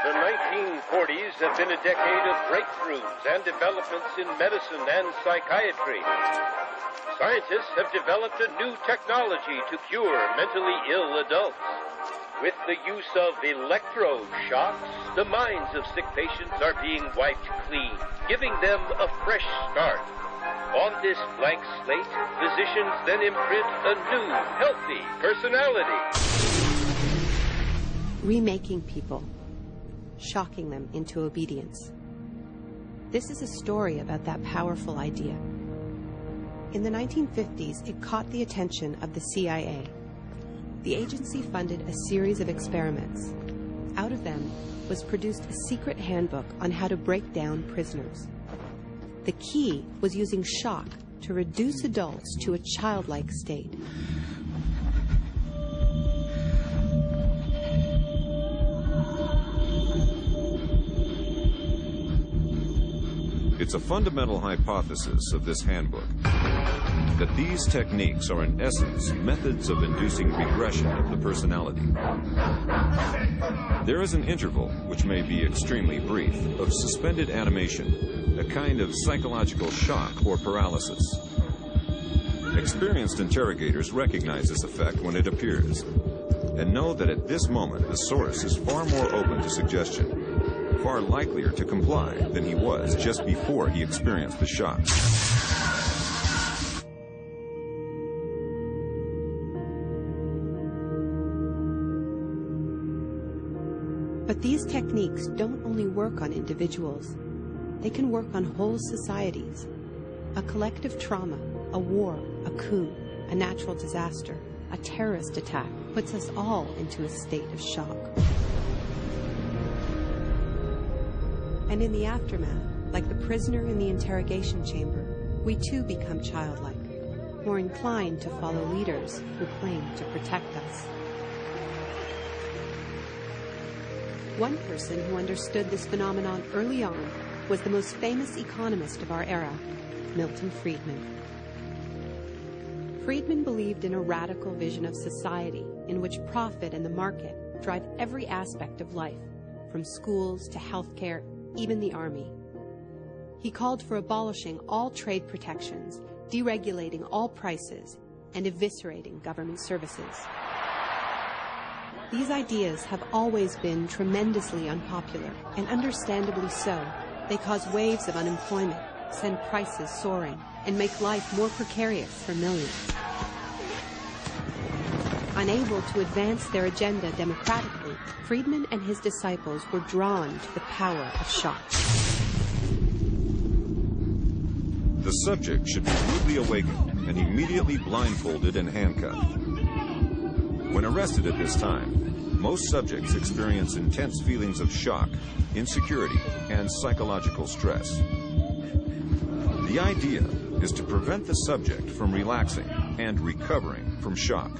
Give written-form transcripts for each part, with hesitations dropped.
The 1940s have been a decade of breakthroughs and developments in medicine and psychiatry. Scientists have developed a new technology to cure mentally ill adults. With the use of electroshocks, the minds of sick patients are being wiped clean, giving them a fresh start. On this blank slate, physicians then imprint a new, healthy personality. Remaking people, shocking them into obedience. This is a story about that powerful idea. In the 1950s, it caught the attention of the CIA. The agency funded a series of experiments. Out of them was produced a secret handbook on how to break down prisoners. The key was using shock to reduce adults to a childlike state. It's a fundamental hypothesis of this handbook that these techniques are in essence methods of inducing regression of the personality. There is an interval, which may be extremely brief, of suspended animation, a kind of psychological shock or paralysis. Experienced interrogators recognize this effect when it appears and know that at this moment the source is far more open to suggestion, far likelier to comply than he was just before he experienced the shock. But these techniques don't only work on individuals. They can work on whole societies. A collective trauma, a war, a coup, a natural disaster, a terrorist attack puts us all into a state of shock. And in the aftermath, like the prisoner in the interrogation chamber, we too become childlike, more inclined to follow leaders who claim to protect us. One person who understood this phenomenon early on was the most famous economist of our era, Milton Friedman. Friedman believed in a radical vision of society in which profit and the market drive every aspect of life, from schools to healthcare, even the army. He called for abolishing all trade protections, deregulating all prices, and eviscerating government services. These ideas have always been tremendously unpopular, and understandably so. They cause waves of unemployment, send prices soaring, and make life more precarious for millions. Unable to advance their agenda democratically, Friedman and his disciples were drawn to the power of shock. The subject should be rudely awakened and immediately blindfolded and handcuffed. When arrested at this time, most subjects experience intense feelings of shock, insecurity, and psychological stress. The idea is to prevent the subject from relaxing and recovering from shock.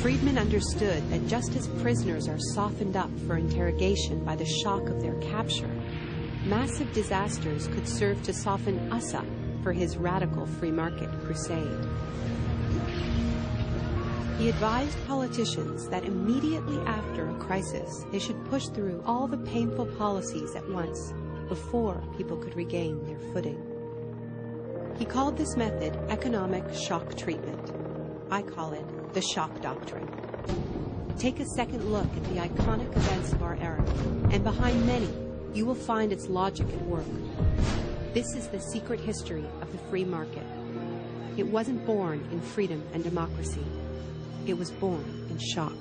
Friedman understood that just as prisoners are softened up for interrogation by the shock of their capture, massive disasters could serve to soften us up for his radical free market crusade. He advised politicians that immediately after a crisis, they should push through all the painful policies at once before people could regain their footing. He called this method economic shock treatment. I call it the shock doctrine. Take a second look at the iconic events of our era, and behind many, you will find its logic at work. This is the secret history of the free market. It wasn't born in freedom and democracy. It was born in shock.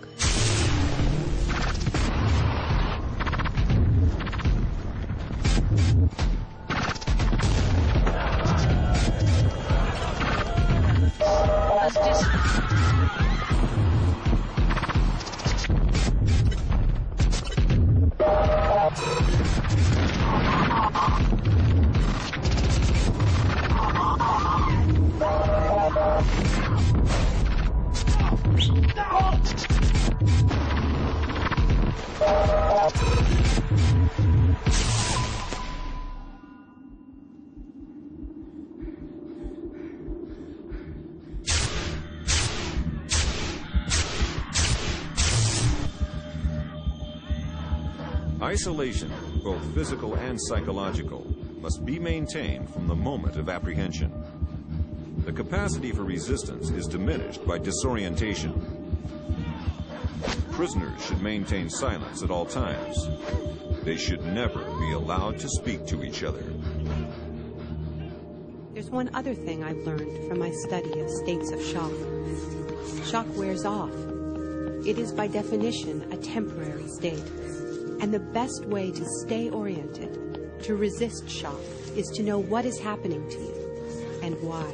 Isolation, both physical and psychological, must be maintained from the moment of apprehension. The capacity for resistance is diminished by disorientation. Prisoners should maintain silence at all times. They should never be allowed to speak to each other. There's one other thing I've learned from my study of states of shock. Shock wears off. It is by definition a temporary state. And the best way to stay oriented, to resist shock, is to know what is happening to you and why.